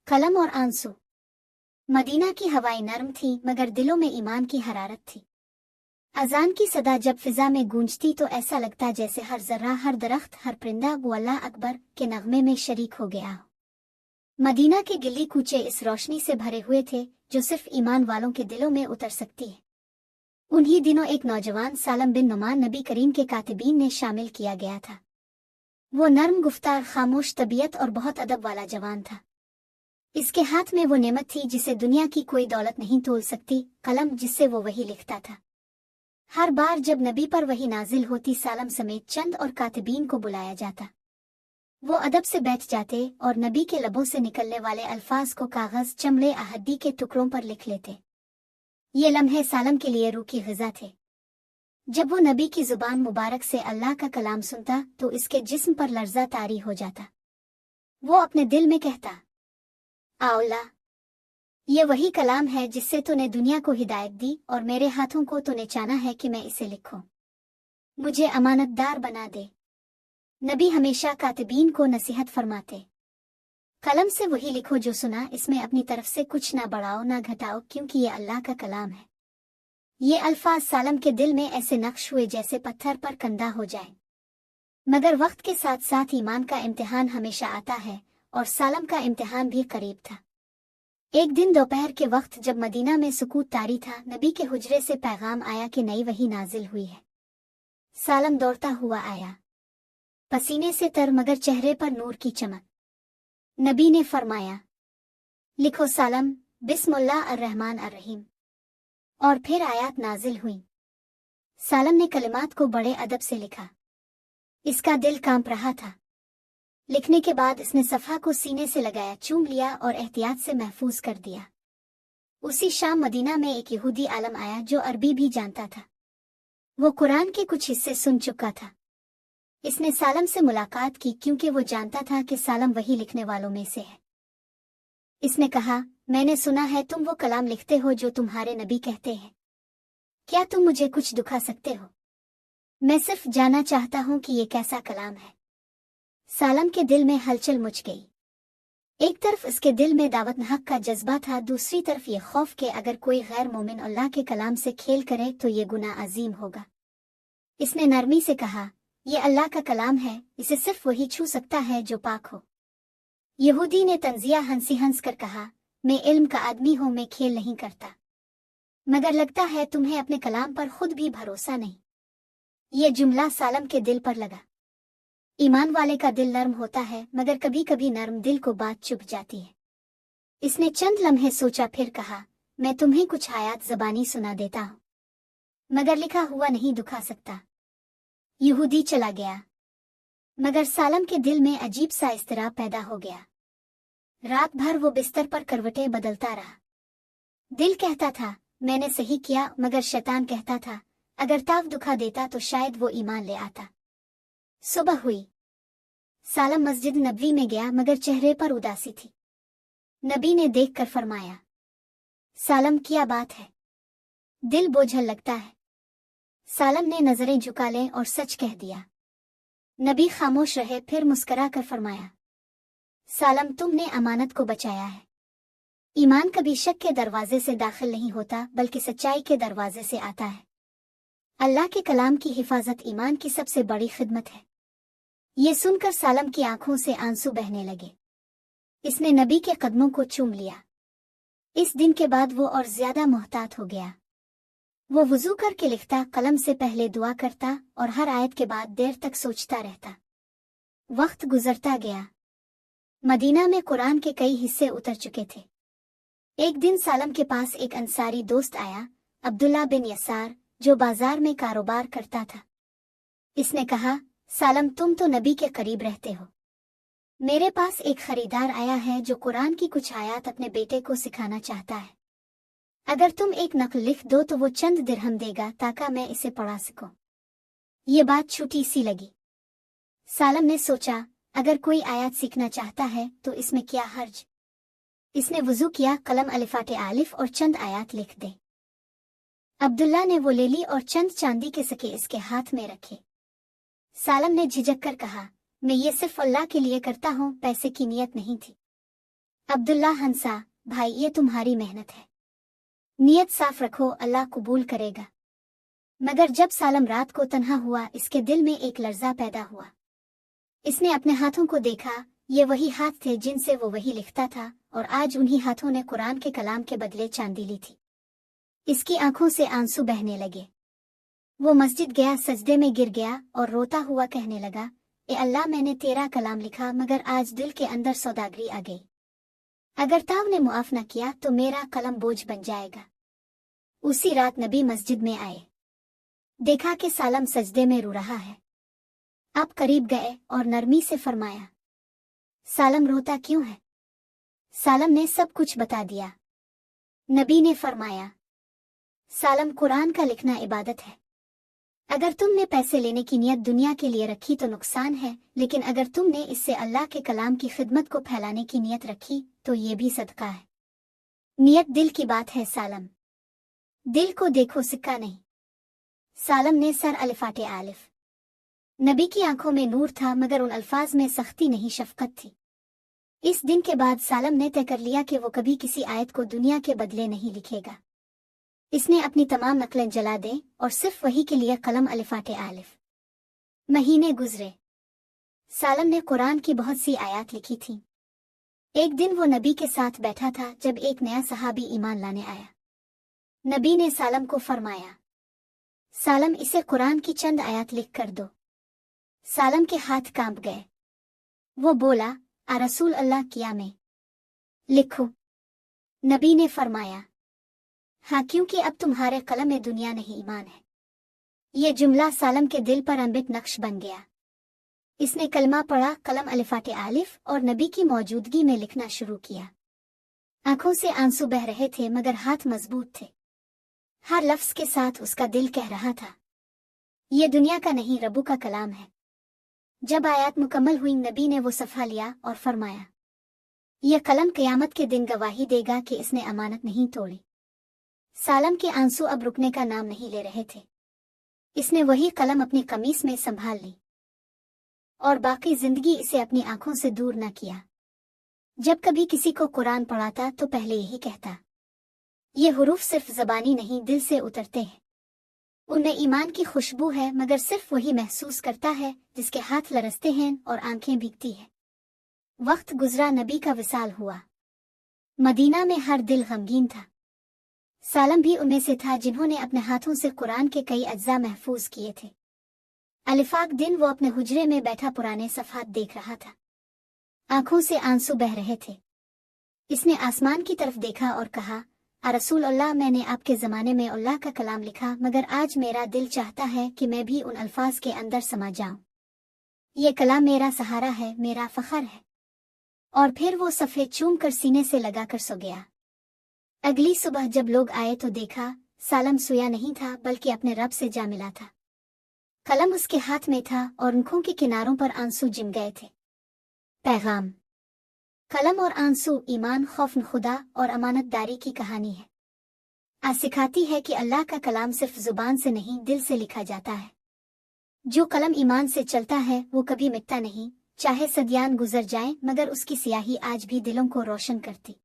कलम और आंसू। मदीना की हवाएं नर्म थीं मगर दिलों में ईमान की हरारत थी। अजान की सदा जब फिजा में गूंजती तो ऐसा लगता जैसे हर जर्रा, हर दरख्त, हर परिंदा वो अल्लाह अकबर के नगमे में शरीक हो गया हो। मदीना के गिली कूचे इस रोशनी से भरे हुए थे जो सिर्फ ईमान वालों के दिलों में उतर सकती है। उन्हीं दिनों एक नौजवान सालम बिन नुमान नबी करीम के कातिबीन ने शामिल किया गया था। वो नर्म गुफ्तार, खामोश तबीयत और बहुत अदब वाला जवान था। इसके हाथ में वो नेमत थी जिसे दुनिया की कोई दौलत नहीं तोल सकती, कलम जिससे वो वही लिखता था। हर बार जब नबी पर वही नाजिल होती, सालम समेत चंद और कातिबीन को बुलाया जाता। वो अदब से बैठ जाते और नबी के लबों से निकलने वाले अल्फाज को कागज, चमड़े, आहदी के टुकड़ों पर लिख लेते। ये लम्हे सालम के लिए रूह की ग़िज़ा थे। जब वो नबी की जुबान मुबारक से अल्लाह का कलाम सुनता तो इसके जिस्म पर लर्जा तारी हो जाता। वो अपने दिल में कहता, आउला, ये वही कलाम है जिससे तूने दुनिया को हिदायत दी और मेरे हाथों को तूने चाहा है कि मैं इसे लिखूं। मुझे अमानतदार बना दे। नबी हमेशा कातिबीन को नसीहत फरमाते, कलम से वही लिखो जो सुना, इसमें अपनी तरफ से कुछ ना बढ़ाओ ना घटाओ, क्योंकि ये अल्लाह का कलाम है। ये अल्फाज सालम के दिल में ऐसे नक्श हुए जैसे पत्थर पर कंधा हो जाए। मगर वक्त के साथ साथ ईमान का इम्तिहान हमेशा आता है और सालम का इम्तिहान भी करीब था। एक दिन दोपहर के वक्त जब मदीना में सुकूत तारी था, नबी के हुजरे से पैगाम आया कि नई वही नाजिल हुई है। सालम दौड़ता हुआ आया, पसीने से तर मगर चेहरे पर नूर की चमक। नबी ने फरमाया, लिखो सालम, बिस्मिल्लाह अर्रहमान अर्रहीम। और फिर आयत नाजिल हुई। सालम ने कलिमात को बड़े अदब से लिखा। इसका दिल कांप रहा था। लिखने के बाद इसने सफ़ा को सीने से लगाया, चूम लिया और एहतियात से महफूज कर दिया। उसी शाम मदीना में एक यहूदी आलम आया जो अरबी भी जानता था। वो कुरान के कुछ हिस्से सुन चुका था। इसने सालम से मुलाकात की क्योंकि वो जानता था कि सालम वही लिखने वालों में से है। इसने कहा, मैंने सुना है तुम वो कलाम लिखते हो जो तुम्हारे नबी कहते हैं। क्या तुम मुझे कुछ दिखा सकते हो? मैं सिर्फ जानना चाहता हूं कि ये कैसा कलाम है। सालम के दिल में हलचल मच गई। एक तरफ इसके दिल में दावत हक का जज्बा था, दूसरी तरफ ये खौफ कि अगर कोई गैर मोमिन अल्लाह के कलाम से खेल करे तो ये गुनाह अजीम होगा। इसने नरमी से कहा, ये अल्लाह का कलाम है, इसे सिर्फ वही छू सकता है जो पाक हो। यहूदी ने तंजिया हंसी हंस कर कहा, मैं इल्म का आदमी हूं, मैं खेल नहीं करता। मगर लगता है तुम्हें अपने कलाम पर खुद भी भरोसा नहीं। ये जुमला सालम के दिल पर लगा। ईमान वाले का दिल नर्म होता है मगर कभी कभी नर्म दिल को बात चुभ जाती है। इसने चंद लम्हे सोचा, फिर कहा, मैं तुम्हें कुछ आयत ज़बानी सुना देता हूं मगर लिखा हुआ नहीं दिखा सकता। यहूदी चला गया मगर सालम के दिल में अजीब सा इस्तराब पैदा हो गया। रात भर वो बिस्तर पर करवटें बदलता रहा। दिल कहता था मैंने सही किया, मगर शैतान कहता था अगर ताव दुखा देता तो शायद वो ईमान ले आता। सुबह हुई। सालम मस्जिद नबवी में गया मगर चेहरे पर उदासी थी। नबी ने देखकर फरमाया, सालम क्या बात है? दिल बोझल लगता है। सालम ने नजरें झुका लें और सच कह दिया। नबी खामोश रहे, फिर मुस्करा कर फरमाया, सालम तुमने अमानत को बचाया है। ईमान कभी शक के दरवाजे से दाखिल नहीं होता बल्कि सच्चाई के दरवाजे से आता है। अल्लाह के कलाम की हिफाजत ईमान की सबसे बड़ी खिदमत है। ये सुनकर सालम की आंखों से आंसू बहने लगे। इसने नबी के कदमों को चूम लिया। इस दिन के बाद वो और ज्यादा मोहतात हो गया। वो वुजू करके लिखता, कलम से पहले दुआ करता और हर आयत के बाद देर तक सोचता रहता। वक्त गुजरता गया। मदीना में कुरान के कई हिस्से उतर चुके थे। एक दिन सालम के पास एक अंसारी दोस्त आया, अब्दुल्ला बिन यसार, जो बाजार में कारोबार करता था। इसने कहा, सालम तुम तो नबी के करीब रहते हो। मेरे पास एक खरीदार आया है जो कुरान की कुछ आयत अपने बेटे को सिखाना चाहता है। अगर तुम एक नकल लिख दो तो वो चंद दिरहम देगा ताकि मैं इसे पढ़ा सकूं। ये बात छोटी सी लगी। सालम ने सोचा, अगर कोई आयत सीखना चाहता है तो इसमें क्या हर्ज। इसने वुजू किया, कलम अलिफाटे आलिफ और चंद आयत लिख दे। अब्दुल्ला ने वो ले ली और चंद चांदी के सिक्के इसके हाथ में रखे। सालम ने झिझक कर कहा, मैं ये सिर्फ अल्लाह के लिए करता हूँ, पैसे की नियत नहीं थी। अब्दुल्ला हंसा, भाई ये तुम्हारी मेहनत है, नियत साफ रखो, अल्लाह कबूल करेगा। मगर जब सालम रात को तन्हा हुआ, इसके दिल में एक लर्जा पैदा हुआ। इसने अपने हाथों को देखा, ये वही हाथ थे जिनसे वो वही लिखता था, और आज उन्हीं हाथों ने कुरान के कलाम के बदले चांदी ली थी। इसकी आंखों से आंसू बहने लगे। वो मस्जिद गया, सजदे में गिर गया और रोता हुआ कहने लगा, ए अल्लाह, मैंने तेरा कलाम लिखा, मगर आज दिल के अंदर सौदागरी आ गई। अगर ताव ने मुआफ न किया तो मेरा कलम बोझ बन जाएगा। उसी रात नबी मस्जिद में आए, देखा कि सालम सजदे में रो रहा है। अब करीब गए और नरमी से फरमाया, सालम रोता क्यों है? सालम ने सब कुछ बता दिया। नबी ने फरमाया, सालम, कुरान का लिखना इबादत है। अगर तुमने पैसे लेने की नियत दुनिया के लिए रखी तो नुकसान है, लेकिन अगर तुमने इससे अल्लाह के कलाम की खिदमत को फैलाने की नियत रखी तो ये भी सदका है। नियत दिल की बात है सालम, दिल को देखो, सिक्का नहीं। सालम ने सर अलिफाटे आलिफ। नबी की आंखों में नूर था, मगर उन अल्फाज में सख्ती नहीं, शफकत थी। इस दिन के बाद सालम ने तय कर लिया कि वो कभी किसी आयत को दुनिया के बदले नहीं लिखेगा। इसने अपनी तमाम नकलें जला दें और सिर्फ वही के लिए कलम अलिफाटे आलिफ। महीने गुजरे, सालम ने कुरान की बहुत सी आयत लिखी थी। एक दिन वो नबी के साथ बैठा था जब एक नया सहाबी ईमान लाने आया। नबी ने सालम को फरमाया, सालम, इसे कुरान की चंद आयत लिख कर दो। सालम के हाथ कांप गए। वो बोला, आ रसूल अल्लाह, किया मैं लिखूं? नबी ने फरमाया, हाँ, क्योंकि अब तुम्हारे कलम में दुनिया नहीं, ईमान है। ये जुमला सालम के दिल पर अमृत नक्श बन गया। इसने कलमा पढ़ा, कलम अलिफाटे आलिफ, और नबी की मौजूदगी में लिखना शुरू किया। आंखों से आंसू बह रहे थे, मगर हाथ मजबूत थे। हर लफ्ज के साथ उसका दिल कह रहा था, ये दुनिया का नहीं, रब्बू का कलाम है। जब आयत मुकम्मल हुई, नबी ने वो सफ़ा लिया और फरमाया, यह कलम क़यामत के दिन गवाही देगा कि इसने अमानत नहीं तोड़ी। सालम के आंसू अब रुकने का नाम नहीं ले रहे थे। इसने वही कलम अपनी कमीज में संभाल ली और बाकी जिंदगी इसे अपनी आंखों से दूर न किया। जब कभी किसी को कुरान पढ़ाता तो पहले यही कहता, ये हुरूफ सिर्फ ज़बानी नहीं, दिल से उतरते हैं। उनमें ईमान की खुशबू है, मगर सिर्फ वही महसूस करता है जिसके हाथ लरसते हैं और आंखें भीगती हैं। वक्त गुजरा, नबी का विसाल हुआ। मदीना में हर दिल गमगीन था। सालम भी उनमें से था जिन्होंने अपने हाथों से कुरान के कई अज्जा महफूज किए थे। अलिफाक दिन वो अपने हुजरे में बैठा पुराने सफ़ात देख रहा था। आंखों से आंसू बह रहे थे। इसने आसमान की तरफ देखा और कहा, आ रसूल अल्लाह, मैंने आपके ज़माने में अल्लाह का कलाम लिखा, मगर आज मेरा दिल चाहता है कि मैं भी उन अल्फाज के अंदर समा जाऊं। ये कलाम मेरा सहारा है, मेरा फ़ख्र है। और फिर वो सफ़े चूम कर सीने से लगा कर सो गया। अगली सुबह जब लोग आए तो देखा सालम सोया नहीं था, बल्कि अपने रब से जा मिला था। कलम उसके हाथ में था और आंखों के किनारों पर आंसू जिम गए थे। पैगाम, कलम और आंसू ईमान, खौफ खुदा और अमानतदारी की कहानी है। आज सिखाती है कि अल्लाह का कलाम सिर्फ जुबान से नहीं, दिल से लिखा जाता है। जो कलम ईमान से चलता है वो कभी मिटता नहीं, चाहे सदियान गुजर जाएं, मगर उसकी स्याही आज भी दिलों को रोशन करती।